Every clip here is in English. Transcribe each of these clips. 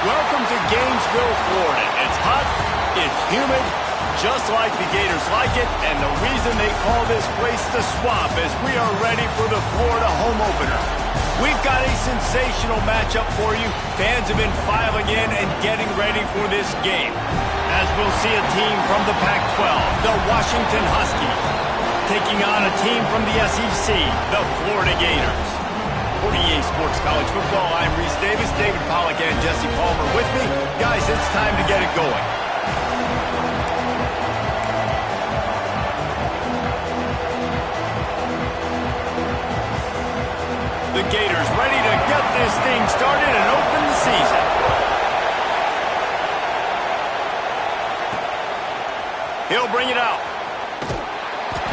Welcome to Gainesville, Florida. It's hot, it's humid, just like the Gators like it, and the reason they call this place the Swamp is we are ready for the Florida home opener. We've got a sensational matchup for you. Fans have been filing in and getting ready for this game. As we'll see a team from the Pac-12, the Washington Huskies, taking on a team from the SEC, the Florida Gators. For EA Sports College Football, I'm Reese Davis, David Pollack, and Jesse Palmer with me. Guys, it's time to get it going. The Gators ready to get this thing started and open the season. He'll bring it out.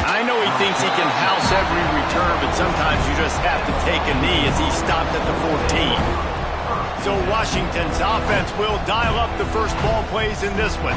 I know he thinks he can house every return, but sometimes you just have to take a knee as he stopped at the 14. So Washington's offense will dial up the first ball plays in this one.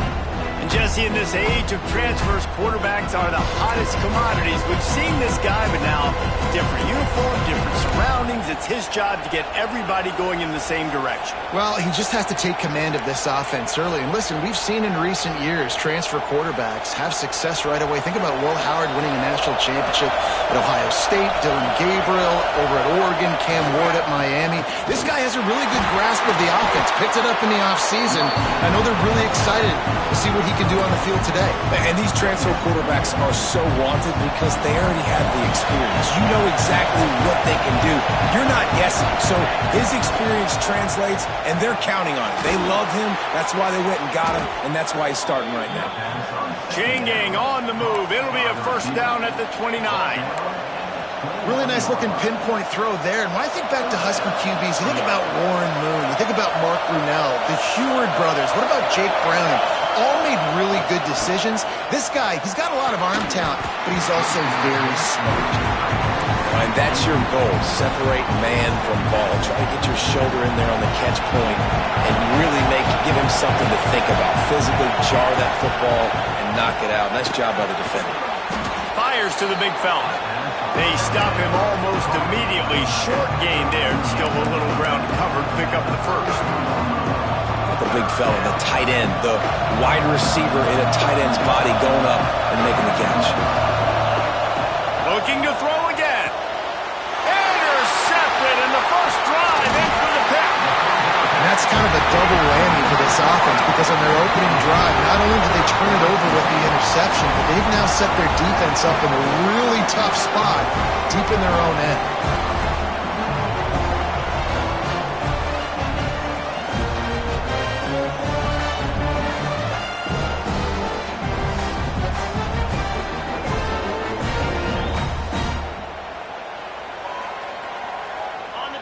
And Jesse, in this age of transfers, quarterbacks are the hottest commodities. We've seen this guy, but now different uniform, different surroundings. It's his job to get everybody going in the same direction. Well, he just has to take command of this offense early. And listen, we've seen in recent years transfer quarterbacks have success right away. Think about Will Howard winning a national championship at Ohio State, Dylan Gabriel over at Oregon, Cam Ward at Miami. This guy has a really good grasp of the offense, picked it up in the offseason. I know they're really excited to see what he can do on the field today. And these transfer quarterbacks are so wanted because they already have the experience. You know exactly what they can do. You're not guessing. So his experience translates, and they're counting on it. They love him. That's why they went and got him, and that's why he's starting right now. Chain gang on the move. It'll be a first down at the 29. Really nice looking pinpoint throw there. And when I think back to Husky QBs, you think about Warren Moon, you think about Mark Brunell, the Heward brothers. What about Jake Browning? All made really good decisions. This guy, he's got a lot of arm talent, but he's also very smart. And that's your goal. Separate man from ball. Try to get your shoulder in there on the catch point and really give him something to think about. Physically jar that football and knock it out. Nice job by the defender. Fires to the big fella. They stop him almost immediately. Short gain there. Still a little ground covered. Pick up the first. The big fella, the tight end, the wide receiver in a tight end's body going up and making the catch. Looking to throw again. Intercepted, and the first drive ends with a pick. And that's kind of a double whammy for this offense because on their opening drive, not only did they turn it over with the interception, but they've now set their defense up in a really tough spot deep in their own end.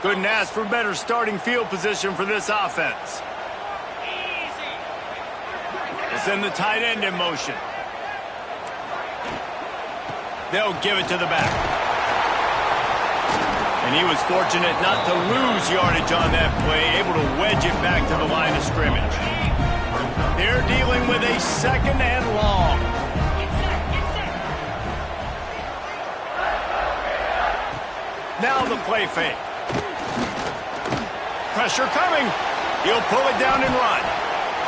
Couldn't ask for better starting field position for this offense. They send the tight end in motion. They'll give it to the back. And he was fortunate not to lose yardage on that play, able to wedge it back to the line of scrimmage. They're dealing with a second and long. Now the play fake. Pressure coming. He'll pull it down and run.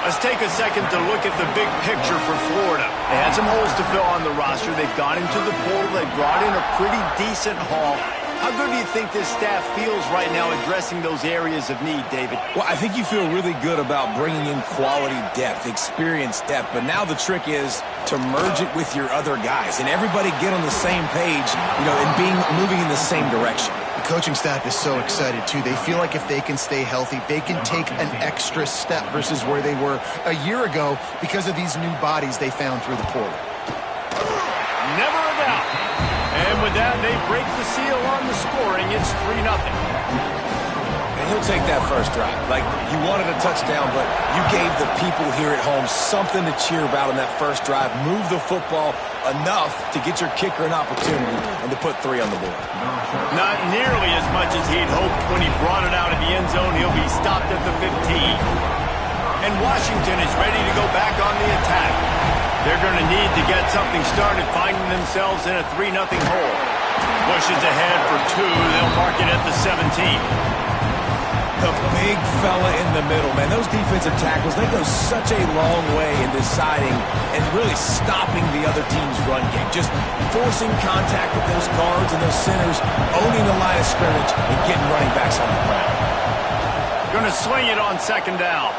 Let's take a second to look at the big picture for Florida. They had some holes to fill on the roster. They've gone into the portal. They brought in a pretty decent haul. How good do you think this staff feels right now addressing those areas of need, David? Well, I think you feel really good about bringing in quality depth, experience depth. But now the trick is to merge it with your other guys and everybody get on the same page, and moving in the same direction. The coaching staff is so excited, too. They feel like if they can stay healthy, they can take an extra step versus where they were a year ago because of these new bodies they found through the portal. Never a doubt. And with that, they break the seal on the scoring. It's 3-0. And he'll take that first drive. Like, you wanted a touchdown, but you gave the people here at home something to cheer about on that first drive. Move the football enough to get your kicker an opportunity and to put 3 on the board. Not nearly as much as he'd hoped when he brought it out of the end zone. He'll be stopped at the 15. And Washington is ready to go back on the attack. They're going to need to get something started, finding themselves in a 3-0 hole. Bushes ahead for 2. They'll mark it at the 17. The big fella in the middle, man. Those defensive tackles, they go such a long way in deciding and really stopping the other team's run game. Just forcing contact with those guards and those centers, owning the line of scrimmage, and getting running backs on the ground. Going to swing it on second down.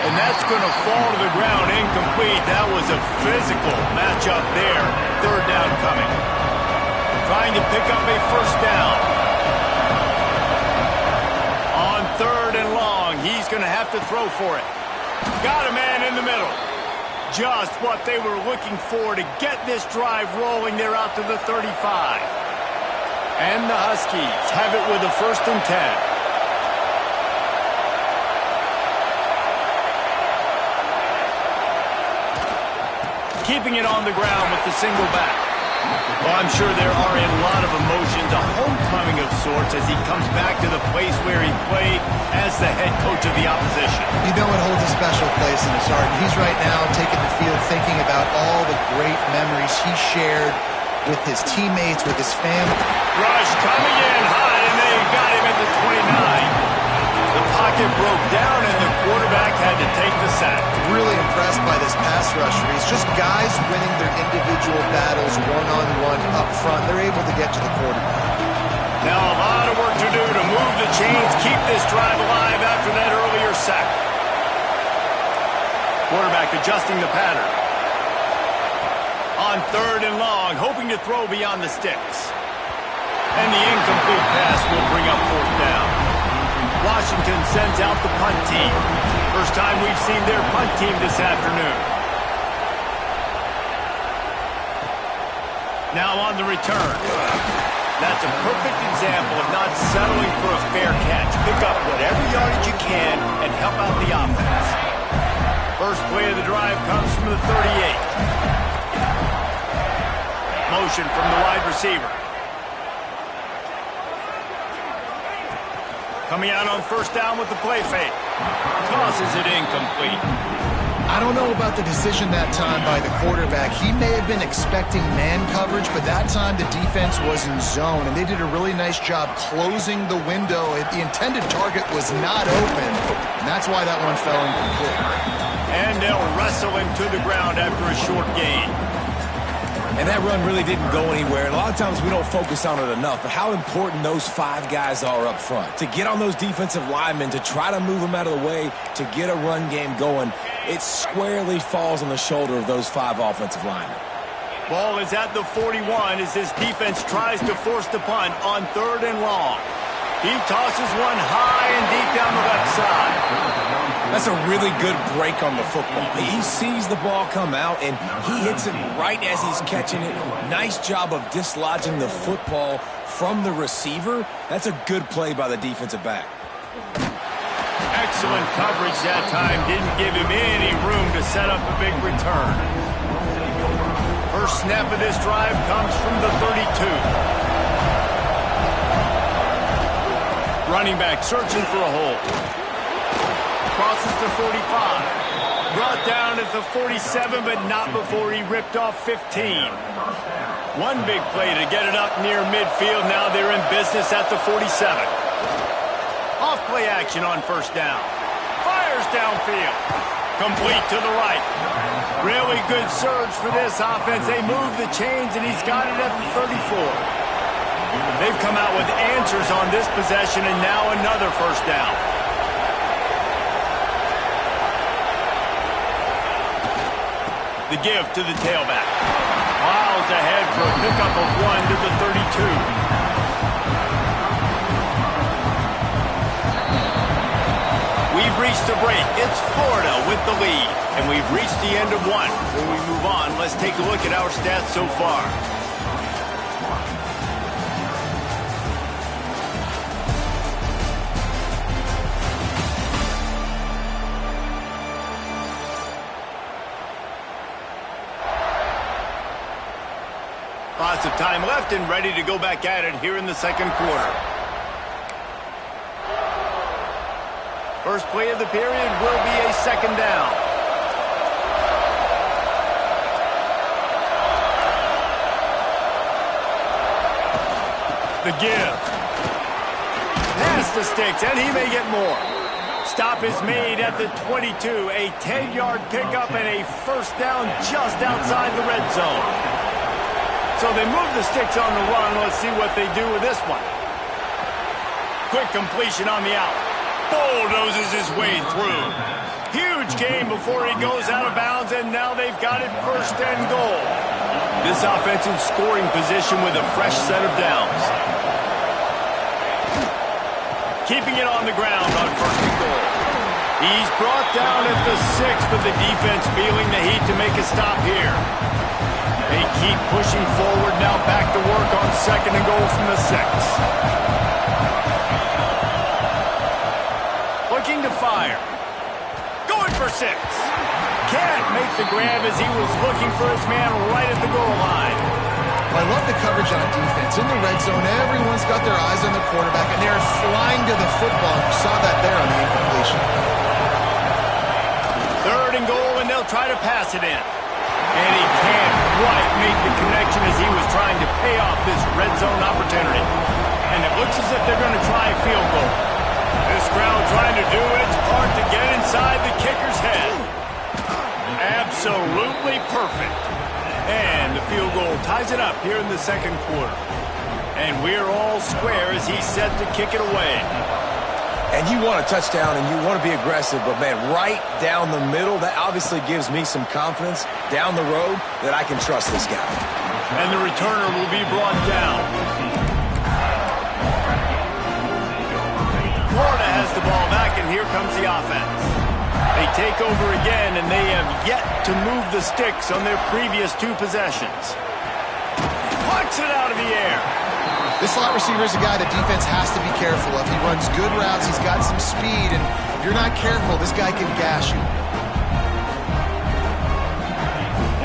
And that's going to fall to the ground incomplete. That was a physical matchup there. Third down coming. Trying to pick up a first down. On third and long, he's going to have to throw for it. Got a man in the middle. Just what they were looking for to get this drive rolling. They're out to the 35. And the Huskies have it with a 1st and 10. Keeping it on the ground with the single back. Well, I'm sure there are a lot of emotions, a homecoming of sorts as he comes back to the place where he played as the head coach of the opposition. You know it holds a special place in his heart. He's right now taking the field thinking about all the great memories he shared with his teammates, with his family. Rush coming in high, and they got him at the 29. The pocket broke down, and the quarterback had to take the sack. Really impressed by this pass rush, Reese. Just guys winning their individual battles one-on-one up front. They're able to get to the quarterback. Now a lot of work to do to move the chains, keep this drive alive after that earlier sack. Quarterback adjusting the pattern. On third and long, hoping to throw beyond the sticks. And the incomplete pass will bring up fourth down. Washington sends out the punt team. First time we've seen their punt team this afternoon. Now on the return. That's a perfect example of not settling for a fair catch. Pick up whatever yardage you can and help out the offense. First play of the drive comes from the 38. Motion from the wide receiver. Coming out on first down with the play fake. Tosses it incomplete. I don't know about the decision that time by the quarterback. He may have been expecting man coverage, but that time the defense was in zone, and they did a really nice job closing the window. The intended target was not open, and that's why that one fell incomplete. And they'll wrestle him to the ground after a short gain. And that run really didn't go anywhere. And a lot of times we don't focus on it enough, but how important those 5 guys are up front. To get on those defensive linemen, to try to move them out of the way, to get a run game going, it squarely falls on the shoulder of those 5 offensive linemen. Ball is at the 41 as this defense tries to force the punt on third and long. He tosses one high and deep down the left side. That's a really good break on the football. He sees the ball come out, and he hits it right as he's catching it. Nice job of dislodging the football from the receiver. That's a good play by the defensive back. Excellent coverage that time. Didn't give him any room to set up a big return. First snap of this drive comes from the 32. Running back searching for a hole. Crosses the 45. Brought down at the 47, but not before he ripped off 15. One big play to get it up near midfield. Now they're in business at the 47. Off play action on first down. Fires downfield. Complete to the right. Really good surge for this offense. They move the chains, and he's got it at the 34. They've come out with answers on this possession, and now another first down. The give to the tailback. Miles ahead for a pickup of 1 to the 32. We've reached the break. It's Florida with the lead, and we've reached the end of one. Before we move on, let's take a look at our stats so far. Lots of time left and ready to go back at it here in the second quarter. First play of the period will be a second down. The give. past the sticks, and he may get more. Stop is made at the 22. A 10-yard pickup and a first down just outside the red zone. So they move the sticks on the run. Let's see what they do with this one. Quick completion on the out. Bulldozes his way through. Huge gain before he goes out of bounds, and now they've got it first and goal. This offense in scoring position with a fresh set of downs. Keeping it on the ground on first and goal. He's brought down at the 6, but the defense feeling the heat to make a stop here. They keep pushing forward, now back to work on second and goal from the 6. Looking to fire. Going for 6. Can't make the grab as he was looking for his man right at the goal line. I love the coverage on defense. In the red zone, everyone's got their eyes on the quarterback, and they're flying to the football. You saw that there on the incompletion. Third and goal, and they'll try to pass it in. And he can't quite make the connection as he was trying to pay off this red zone opportunity. And it looks as if they're going to try a field goal. This crowd trying to do its part to get inside the kicker's head. Absolutely perfect. And the field goal ties it up here in the second quarter. And we're all square as he's set to kick it away. And you want a touchdown and you want to be aggressive, but man, right down the middle, that obviously gives me some confidence down the road that I can trust this guy. And the returner will be brought down. Florida has the ball back, and here comes the offense. They take over again, and they have yet to move the sticks on their previous 2 possessions. Plucks it out of the air. This slot receiver is a guy the defense has to be careful of. He runs good routes, he's got some speed, and if you're not careful, this guy can gash you.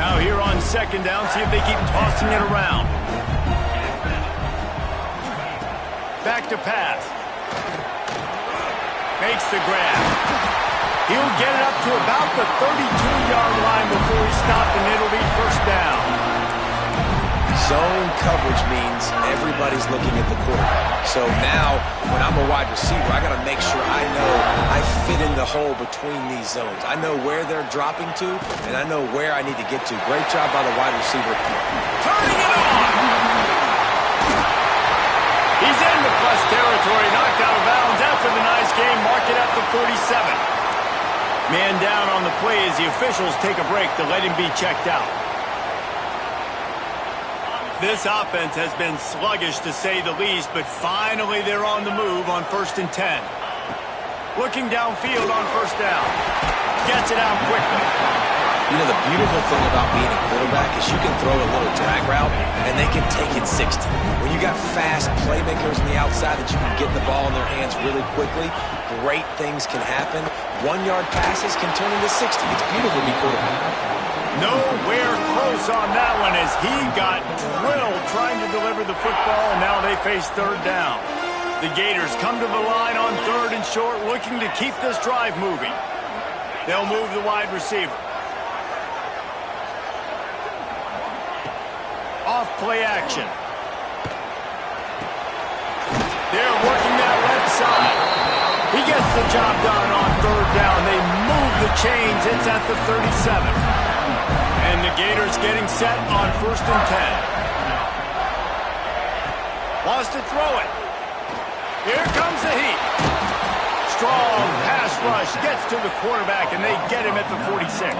Now here on second down, see if they keep tossing it around. Back to pass. Makes the grab. He'll get it up to about the 32-yard line before he's stopped, and it'll be first down. Zone coverage means everybody's looking at the quarterback. So now, when I'm a wide receiver, I got to make sure I know I fit in the hole between these zones. I know where they're dropping to, and I know where I need to get to. Great job by the wide receiver. Turning it on! He's into plus territory, knocked out of bounds after the nice game. Mark it at the 47. Man down on the play as the officials take a break to let him be checked out. This offense has been sluggish to say the least, but finally they're on the move on 1st and 10. Looking downfield on first down. Gets it out quickly. You know, the beautiful thing about being a quarterback is you can throw a little drag route, and they can take it 60. When you got fast playmakers on the outside that you can get the ball in their hands really quickly, great things can happen. 1-yard passes can turn into 60. It's beautiful to be quarterback. Nowhere close on that one as he got drilled trying to deliver the football, and now they face third down. The Gators come to the line on 3rd and short, looking to keep this drive moving. They'll move the wide receiver. Off play action. They're working that left side. He gets the job done on 3rd down. They move the chains. It's at the 37. And the Gators getting set on 1st and 10. Wants to throw it. Here comes the heat. Strong pass rush gets to the quarterback, and they get him at the 46.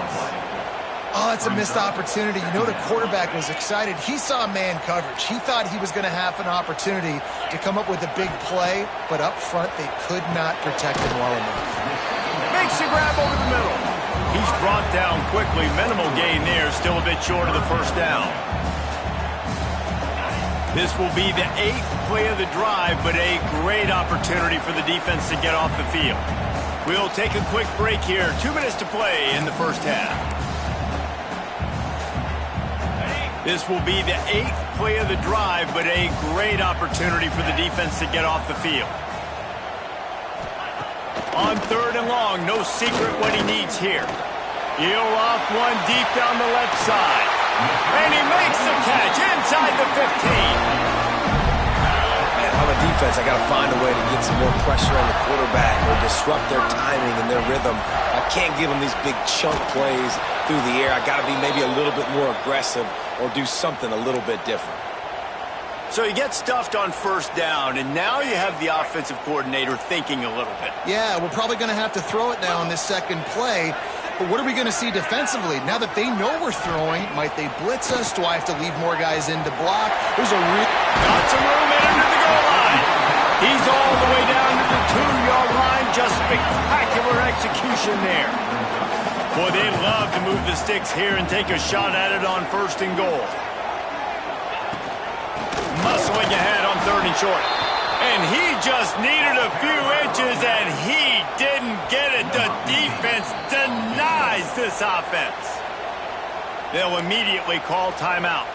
Oh, that's a missed opportunity. You know the quarterback was excited. He saw man coverage. He thought he was going to have an opportunity to come up with a big play, but up front they could not protect him well enough. Makes a grab over the middle. He's brought down quickly. Minimal gain there. Still a bit short of the first down. This will be the 8th play of the drive, but a great opportunity for the defense to get off the field. We'll take a quick break here. 2 minutes to play in the first half. This will be the 8th play of the drive, but a great opportunity for the defense to get off the field. On 3rd and long, no secret what he needs here. He'll off one deep down the left side. And he makes the catch inside the 15. Man, how the defense, I got to find a way to get some more pressure on the quarterback or disrupt their timing and their rhythm. I can't give them these big chunk plays through the air. I got to be maybe a little bit more aggressive or do something a little bit different. So you get stuffed on first down, and now you have the offensive coordinator thinking a little bit. Yeah, we're probably going to have to throw it now on this second play. But what are we going to see defensively? Now that they know we're throwing, might they blitz us? Do I have to leave more guys in to block? There's a got some room in under the goal line. He's all the way down to the 2-yard line. Just spectacular execution there. Boy, they love to move the sticks here and take a shot at it on first and goal. Muscling ahead on 3rd and short. And he just needed a few inches, and he didn't get it. The defense denies this offense. They'll immediately call timeout.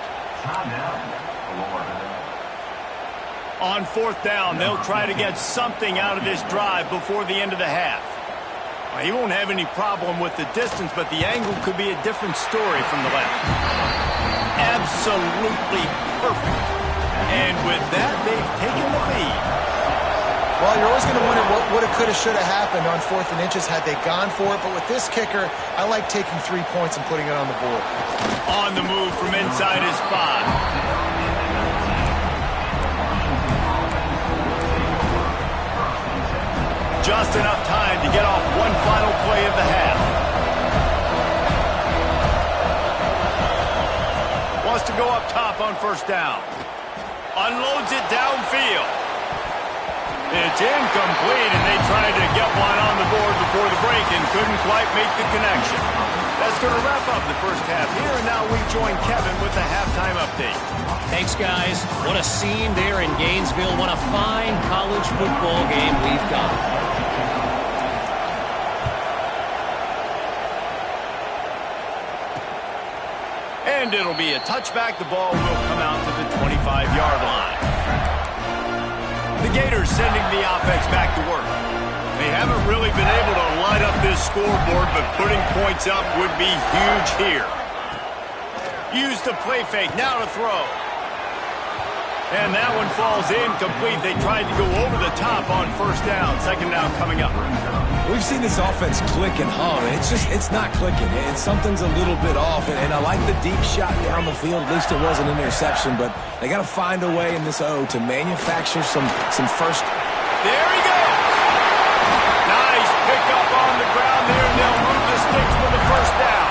On 4th down, they'll try to get something out of this drive before the end of the half. Well, he won't have any problem with the distance, but the angle could be a different story from the left. Absolutely perfect. And with that, they've taken the lead. Well, you're always going to wonder what woulda, coulda, shoulda happened on 4th and inches had they gone for it. But with this kicker, I like taking 3 points and putting it on the board. On the move from inside his 5. Just enough time to get off one final play of the half. Wants to go up top on first down. Unloads it downfield. It's incomplete, and they tried to get one on the board before the break and couldn't quite make the connection. That's going to wrap up the first half here, and now we join Kevin with the halftime update. Thanks, guys. What a scene there in Gainesville. What a fine college football game we've got. And it'll be a touchback. The ball will come out to the 25-yard line. The Gators sending the offense back to work. They haven't really been able to light up this scoreboard, but putting points up would be huge here. Use the play fake, now to throw. And that one falls incomplete. They tried to go over the top on first down. Second down coming up. We've seen this offense click and hum, and it's not clicking. And something's a little bit off, and I like the deep shot down the field. At least it wasn't an interception, but they got to find a way in this O to manufacture some first. There he goes. Nice pick up on the ground there, and they'll move the sticks for the first down.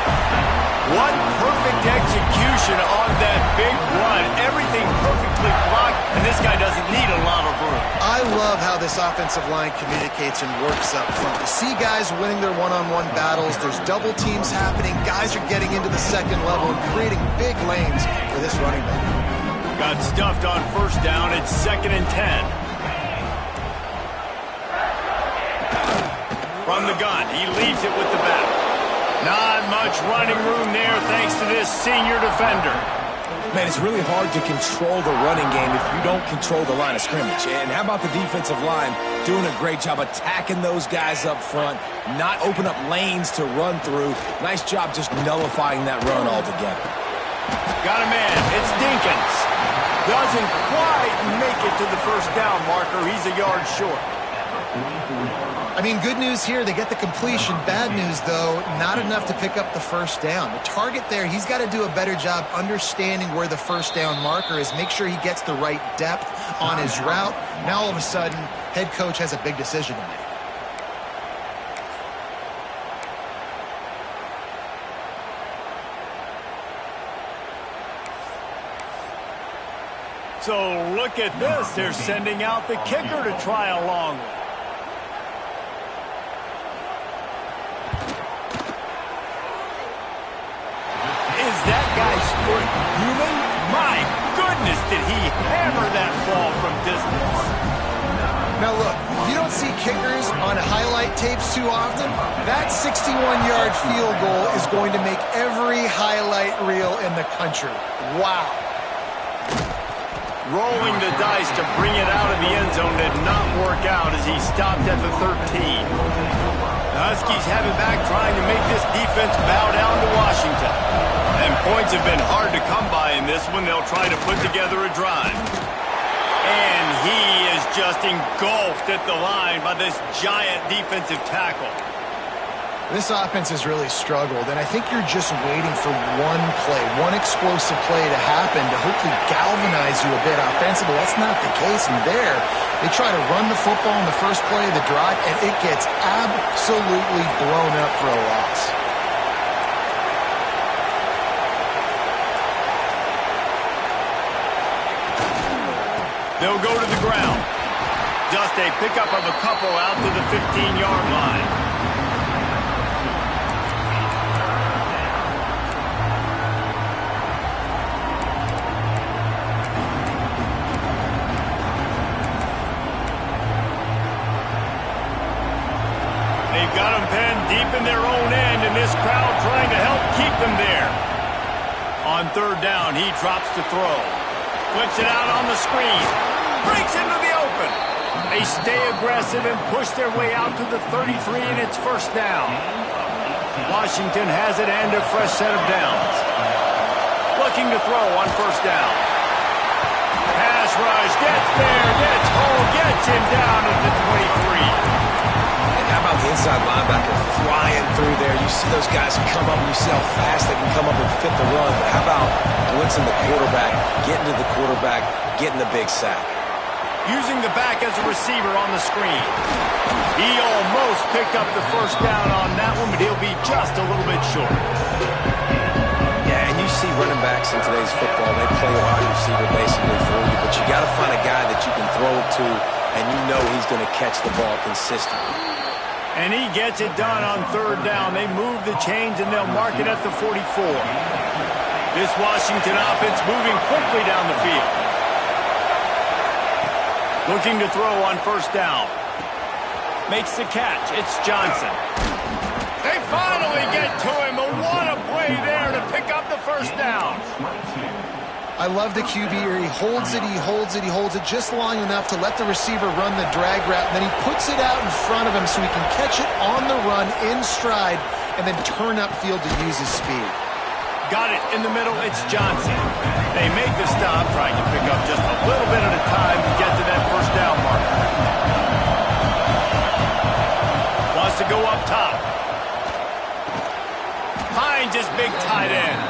What perfect execution on that big run. Everything perfectly blocked, and this guy doesn't need a lot of room. I love how this offensive line communicates and works up front. You see guys winning their one-on-one battles. There's double teams happening. Guys are getting into the second level and creating big lanes for this running back. Got stuffed on first down. It's 2nd and 10. From the gun, he leaves it with the back. Not much running room there thanks to this senior defender. Man, it's really hard to control the running game if you don't control the line of scrimmage. And how about the defensive line doing a great job attacking those guys up front, not open up lanes to run through. Nice job just nullifying that run altogether. Got a man. It's Dinkins. Doesn't quite make it to the first down marker. He's a yard short. I mean, good news here, they get the completion. Bad news, though, not enough to pick up the first down. The target there, he's got to do a better job understanding where the first down marker is, make sure he gets the right depth on his route. Now, all of a sudden, head coach has a big decision to make. So look at this. They're sending out the kicker to try a long one. Is that guy's foot human? My goodness, did he hammer that ball from distance. Now look, you don't see kickers on highlight tapes too often. That 61-yard field goal is going to make every highlight reel in the country. Wow. Rolling the dice to bring it out of the end zone did not work out as he stopped at the 13. The Huskies have it back trying to make this defense bow down to Washington. And points have been hard to come by in this one. They'll try to put together a drive. And he is just engulfed at the line by this giant defensive tackle. This offense has really struggled, and I think you're just waiting for one play, one explosive play to happen to hopefully galvanize you a bit offensively. That's not the case, and there, they try to run the football in the first play of the drive, and it gets absolutely blown up for a loss. They'll go to the ground. Just a pickup of a couple out to the 15-yard line. They've got them penned deep in their own end, and this crowd trying to help keep them there. On third down, he drops to throw. Flips it out on the screen. Breaks into the open. They stay aggressive and push their way out to the 33, and it's first down. Washington has it and a fresh set of downs. Looking to throw on first down. Pass rush, gets there, gets home, gets him down at the 23. How about the inside linebacker flying through there? You see those guys come up, and you see how fast they can come up and fit the run. But how about blitzing the quarterback, getting to the quarterback, getting the big sack? Using the back as a receiver on the screen. He almost picked up the first down on that one, but he'll be just a little bit short. Yeah, and you see running backs in today's football, they play wide receiver basically for you, but you got to find a guy that you can throw it to, and you know he's going to catch the ball consistently. And he gets it done on third down. They move the chains, and they'll mark it at the 44. This Washington offense moving quickly down the field. Looking to throw on first down. Makes the catch. It's Johnson. They finally get to him. And what a play there to pick up the first down. I love the QB here. He holds it, he holds it, he holds it just long enough to let the receiver run the drag route, and then he puts it out in front of him so he can catch it on the run in stride and then turn upfield to use his speed. Got it in the middle. It's Johnson. They make the stop, trying to pick up just a little bit at a time to get to that first down mark. Wants to go up top. Finds his big tight end.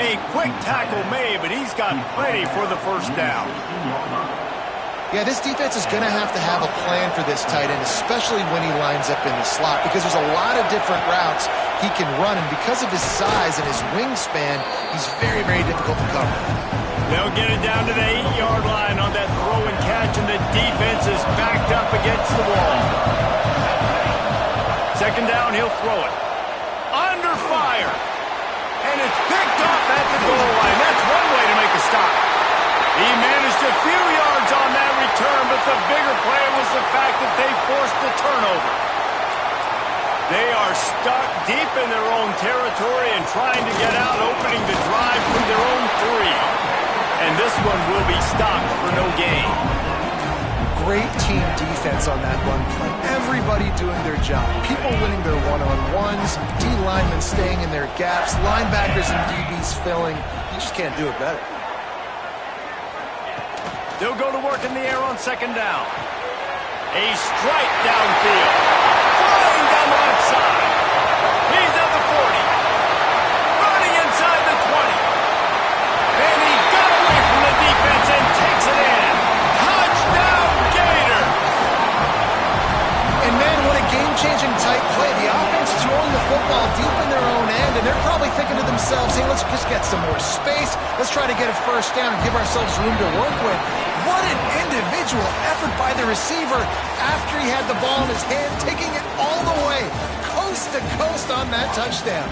A quick tackle made, but he's got plenty for the first down. Yeah, this defense is going to have a plan for this tight end, especially when he lines up in the slot, because there's a lot of different routes he can run, and because of his size and his wingspan, he's very, very difficult to cover. They'll get it down to the 8-yard line on that throw and catch, and the defense is backed up against the wall. Second down, he'll throw it. Under fire. And it's picked off at the goal line. That's one way to make a stop. He managed a few yards on that return, but the bigger play was the fact that they forced the turnover. They are stuck deep in their own territory and trying to get out, opening the drive from their own 3. And this one will be stopped for no gain. Great team defense on that run play. Everybody doing their job. People winning their one-on-ones, D-linemen staying in their gaps, linebackers and DBs filling. You just can't do it better. They'll go to work in the air on second down. A strike downfield. Flying down the left side. He's at the 40. Running inside the 20. And he got away from the defense and takes it in. Touchdown, Gator! And man, what a game-changing type play. The offense throwing the football deep in their own end, and they're probably thinking to themselves, hey, let's just get some more space. Let's try to get a first down and give ourselves room to work with. What an individual effort by the receiver after he had the ball in his hand, taking it all the way, coast to coast on that touchdown.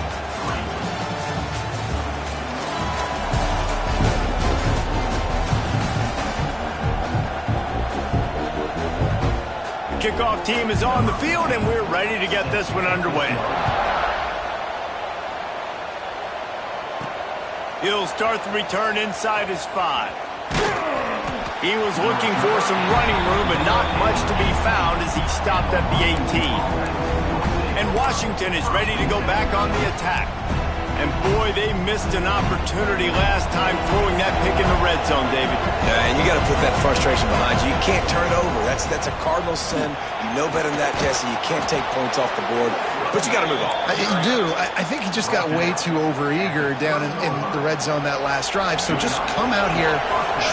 The kickoff team is on the field, and we're ready to get this one underway. He'll start the return inside his 5. He was looking for some running room, but not much to be found as he stopped at the 18. And Washington is ready to go back on the attack. And boy, they missed an opportunity last time throwing that pick in the red zone, David. Yeah, and you got to put that frustration behind you. You can't turn it over. That's a cardinal sin. You know better than that, Jesse. You can't take points off the board, but you got to move on. You do. I think he just got way too overeager down in the red zone that last drive. So just come out here,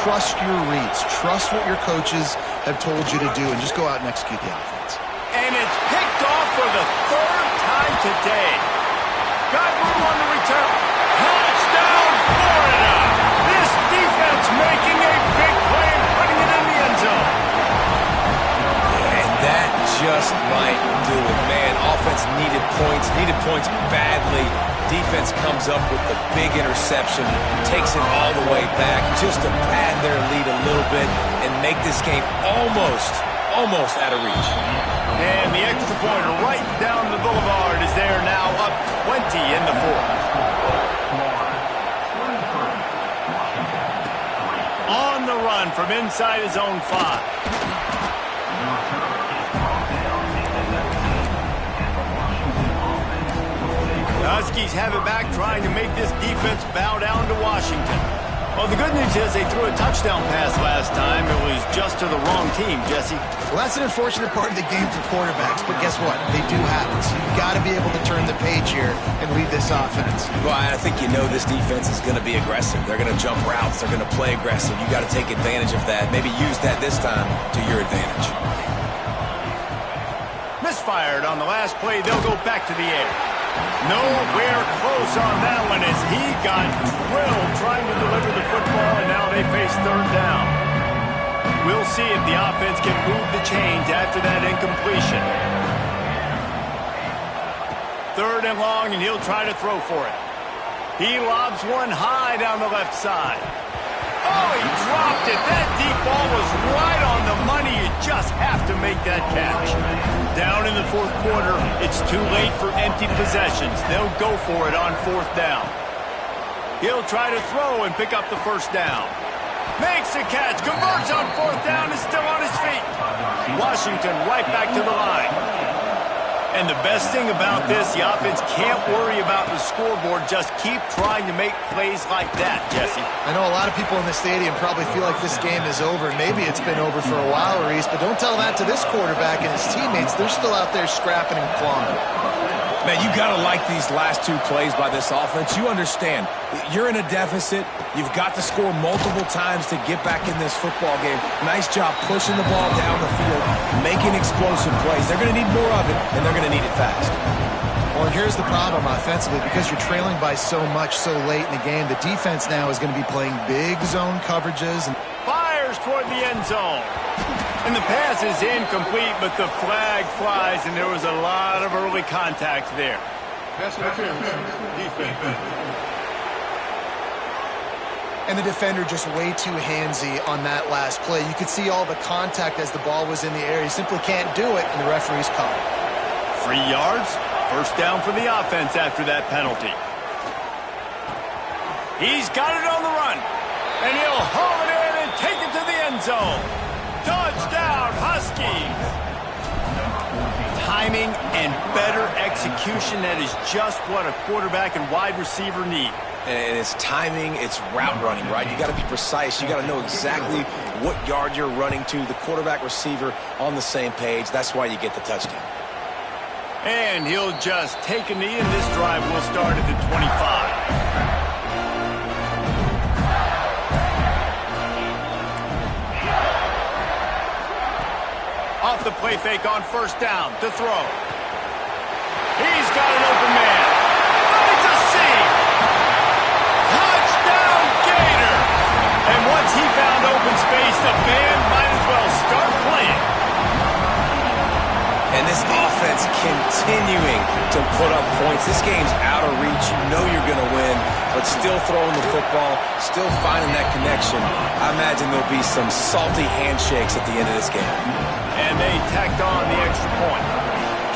trust your reads, trust what your coaches have told you to do, and just go out and execute the offense. And it's picked off for the third time today. Got room on the return. Touchdown, Florida! This defense making a big play and putting it in the end zone. And that just might do it, man. Offense needed points badly. Defense comes up with the big interception, takes it all the way back just to pad their lead a little bit and make this game almost out of reach. And the extra point right down the boulevard is there now, up 20 in the fourth. On the run from inside his own 5. The Huskies have it back, trying to make this defense bow down to Washington. Well, the good news is they threw a touchdown pass last time. It was just to the wrong team, Jesse. Well, that's an unfortunate part of the game for quarterbacks, but guess what? They do have it. So you've got to be able to turn the page here and lead this offense. Well, I think you know this defense is going to be aggressive. They're going to jump routes. They're going to play aggressive. You got to take advantage of that. Maybe use that this time to your advantage. Misfired on the last play. They'll go back to the air. Nowhere close on that one as he got drilled trying to deliver the football, and now they face third down. We'll see if the offense can move the chains after that incompletion. Third and long, and he'll try to throw for it. He lobs one high down the left side. Oh, he dropped it. That deep ball was right on the money. You just have to make that catch. Down in the fourth quarter, it's too late for empty possessions. They'll go for it on fourth down. He'll try to throw and pick up the first down. Makes the catch, converts on fourth down, is still on his feet. Washington right back to the line. And the best thing about this, the offense can't worry about the scoreboard. Just keep trying to make plays like that, Jesse. I know a lot of people in the stadium probably feel like this game is over. Maybe it's been over for a while, Reese, but don't tell that to this quarterback and his teammates. They're still out there scrapping and clawing. Man, you got to like these last two plays by this offense. You understand, you're in a deficit. You've got to score multiple times to get back in this football game. Nice job pushing the ball down the field, making explosive plays. They're going to need more of it, and they're going to need it fast. Well, and here's the problem offensively. Because you're trailing by so much so late in the game, the defense now is going to be playing big zone coverages. And fires toward the end zone. And the pass is incomplete, but the flag flies, and there was a lot of early contact there. And the defender just way too handsy on that last play. You could see all the contact as the ball was in the air. He simply can't do it, and the referee's caught it. 3 yards, first down for the offense after that penalty. He's got it on the run, and he'll haul it in and take it to the end zone. Touchdown, Huskies! Timing and better execution, that is just what a quarterback and wide receiver need. And it's timing, it's route running, right? You got to be precise. You got to know exactly what yard you're running to. The quarterback, receiver on the same page. That's why you get the touchdown. And he'll just take a knee, and this drive will start at the 25. Off the play fake on first down to throw. He's got an open man. Let me just see. Touchdown, Gator. And once he found open space, the band might as well start playing. And this offense continuing to put up points. This game's out of reach. You know you're going to win, but still throwing the football, still finding that connection. I imagine there'll be some salty handshakes at the end of this game. And they tacked on the extra point.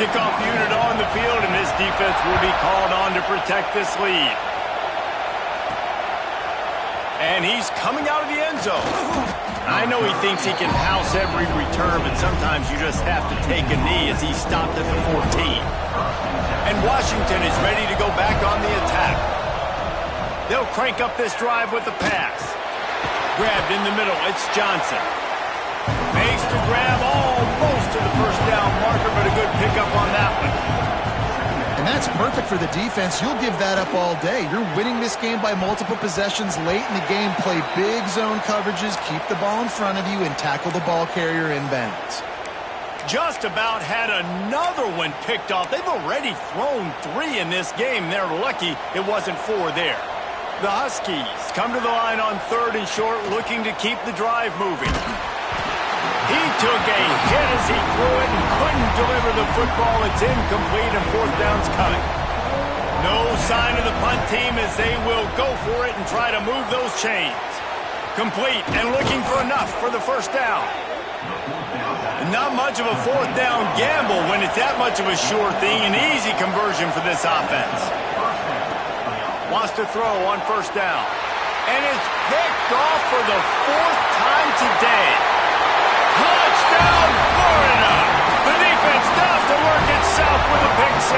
Kickoff unit on the field, and this defense will be called on to protect this lead. And he's coming out of the end zone. I know he thinks he can house every return, but sometimes you just have to take a knee as he stopped at the 14. And Washington is ready to go back on the attack. They'll crank up this drive with the pass. Grabbed in the middle. It's Johnson. Makes the grab almost to the first down marker, but a good pickup on that one. And that's perfect for the defense. You'll give that up all day. You're winning this game by multiple possessions late in the game. Play big zone coverages, keep the ball in front of you, and tackle the ball carrier inbounds. Just about had another one picked off. They've already thrown 3 in this game. They're lucky it wasn't 4 there. The Huskies come to the line on 3rd and short, looking to keep the drive moving. He took a hit as he threw it and couldn't deliver the football. It's incomplete and 4th down's coming. No sign of the punt team as they will go for it and try to move those chains. Complete and looking for enough for the 1st down. And not much of a 4th down gamble when it's that much of a sure thing. An easy conversion for this offense. Wants to throw on 1st down. And it's picked off for the 4th time today. Touchdown, Florida! The defense does the work itself with a pick 6.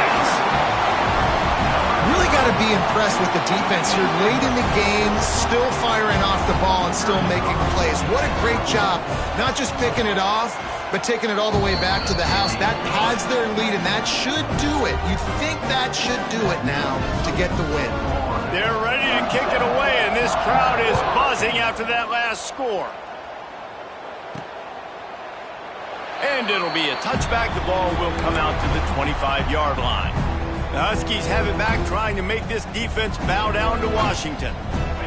Really got to be impressed with the defense here. Late in the game, still firing off the ball and still making plays. What a great job. Not just picking it off, but taking it all the way back to the house. That pads their lead, and that should do it. You'd think that should do it now to get the win. They're ready to kick it away, and this crowd is buzzing after that last score. And it'll be a touchback. The ball will come out to the 25-yard line. The Huskies have it back, trying to make this defense bow down to Washington.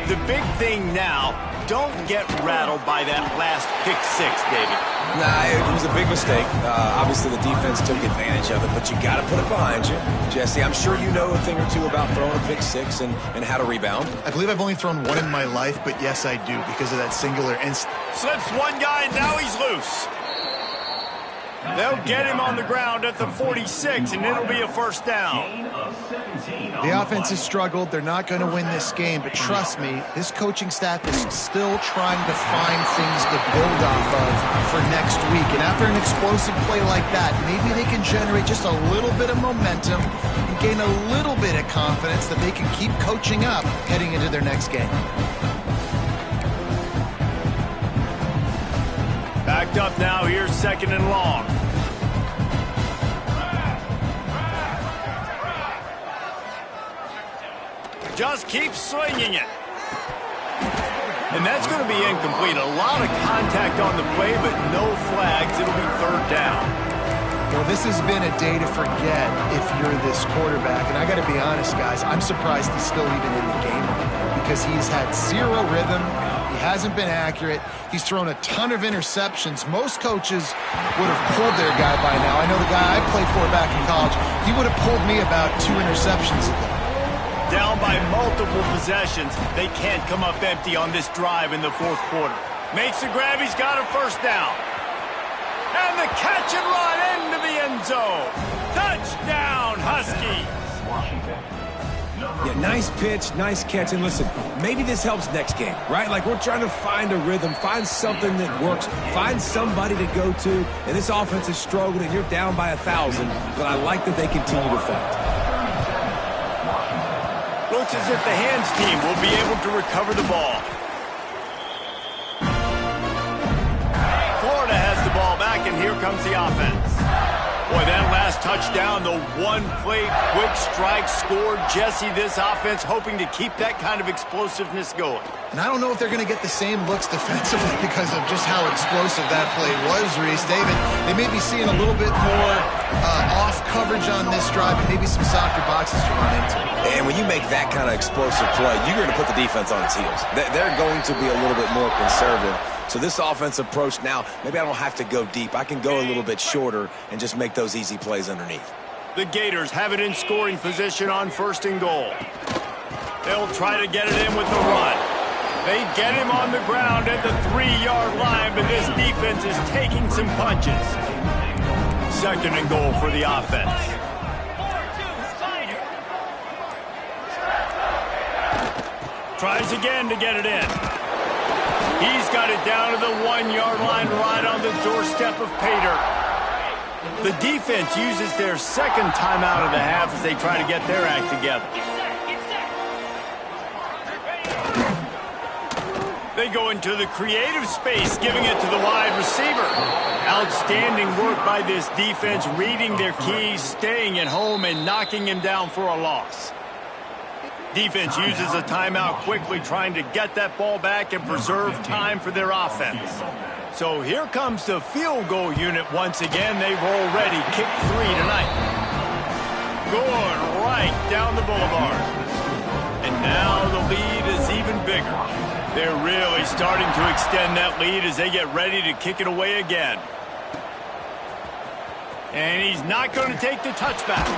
The big thing now, don't get rattled by that last pick 6, David. Nah, it was a big mistake. Obviously, the defense took advantage of it, but you got to put it behind you. Jesse, I'm sure you know a thing or two about throwing a pick 6 and how to rebound. I believe I've only thrown 1 in my life, but yes, I do, because of that singular instant. Slips one guy, and now he's loose. They'll get him on the ground at the 46, and it'll be a 1st down. The offense has struggled. They're not going to win this game, but trust me, this coaching staff is still trying to find things to build off of for next week. And after an explosive play like that, maybe they can generate just a little bit of momentum and gain a little bit of confidence that they can keep coaching up heading into their next game. Backed up now, here's 2nd and long. Just keep slinging it. And that's going to be incomplete. A lot of contact on the play, but no flags. It'll be 3rd down. Well, this has been a day to forget if you're this quarterback. And I got to be honest, guys, I'm surprised he's still even in the game right now because he's had 0 rhythm. He hasn't been accurate. He's thrown a ton of interceptions. Most coaches would have pulled their guy by now. I know the guy I played for back in college, he would have pulled me about 2 interceptions ago. Down by multiple possessions. They can't come up empty on this drive in the 4th quarter. Makes the grab. He's got a 1st down. And the catch and run into the end zone. Touchdown, Huskies. Yeah, nice pitch, nice catch. And listen, maybe this helps next game, right? Like we're trying to find a rhythm, find something that works, find somebody to go to. And this offense is struggling, and you're down by 1,000. But I like that they continue to fight. Looks as if the hands team will be able to recover the ball. Florida has the ball back, and here comes the offense. Boy, that last touchdown, the one-play quick strike scored. Jesse, this offense hoping to keep that kind of explosiveness going. And I don't know if they're going to get the same looks defensively because of just how explosive that play was, Reese. David, they may be seeing a little bit more off coverage on this drive and maybe some softer boxes to run into. And when you make that kind of explosive play, you're going to put the defense on its heels. They're going to be a little bit more conservative. So this offensive approach now, maybe I don't have to go deep. I can go a little bit shorter and just make those easy plays underneath. The Gators have it in scoring position on 1st and goal. They'll try to get it in with the run. They get him on the ground at the 3-yard line, but this defense is taking some punches. 2nd and goal for the offense. Tries again to get it in. He's got it down to the 1-yard line right on the doorstep of Pater. The defense uses their 2nd timeout of the half as they try to get their act together. They go into the creative space, giving it to the wide receiver. Outstanding work by this defense, reading their keys, staying at home, and knocking him down for a loss. Defense uses a timeout quickly, trying to get that ball back and preserve time for their offense. So here comes the field goal unit once again. They've already kicked 3 tonight. Going right down the boulevard. And now the lead is even bigger. They're really starting to extend that lead as they get ready to kick it away again. And he's not going to take the touchback.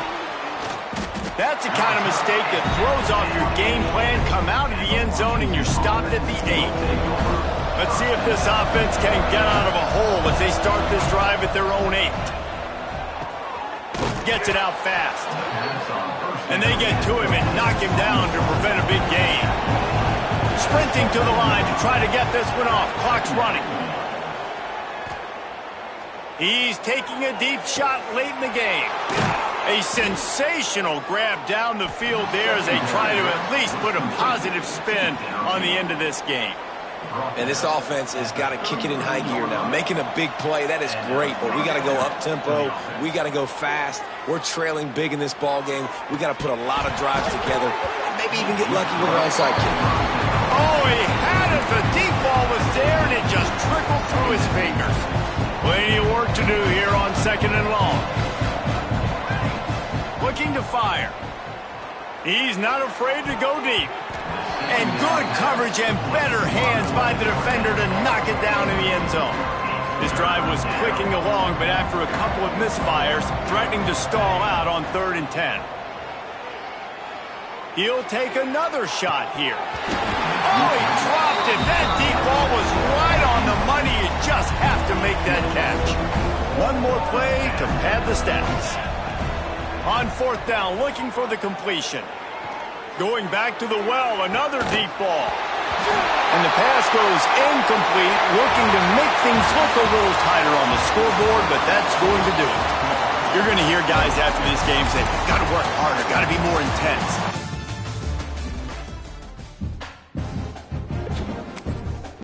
That's the kind of mistake that throws off your game plan. Come out of the end zone and you're stopped at the 8. Let's see if this offense can get out of a hole as they start this drive at their own 8. Gets it out fast. And they get to him and knock him down to prevent a big gain. Sprinting to the line to try to get this one off. Clock's running. He's taking a deep shot late in the game. A sensational grab down the field there as they try to at least put a positive spin on the end of this game. And this offense has got to kick it in high gear now. Making a big play, that is great, but we got to go up-tempo. We got to go fast. We're trailing big in this ball game. We got to put a lot of drives together and maybe even get lucky with an onside kick. Oh, he had it. The deep ball was there, and it just trickled through his fingers. Plenty of work to do here on 2nd and long. Looking to fire. He's not afraid to go deep. And good coverage and better hands by the defender to knock it down in the end zone. This drive was clicking along, but after a couple of misfires, threatening to stall out on 3rd and 10. He'll take another shot here. Oh, he dropped it. That deep ball was right on the money. You just have to make that catch. One more play to pad the stats. On 4th down, looking for the completion. Going back to the well, another deep ball. And the pass goes incomplete, looking to make things look a little tighter on the scoreboard, but that's going to do it. You're going to hear guys after this game say, got to work harder, got to be more intense.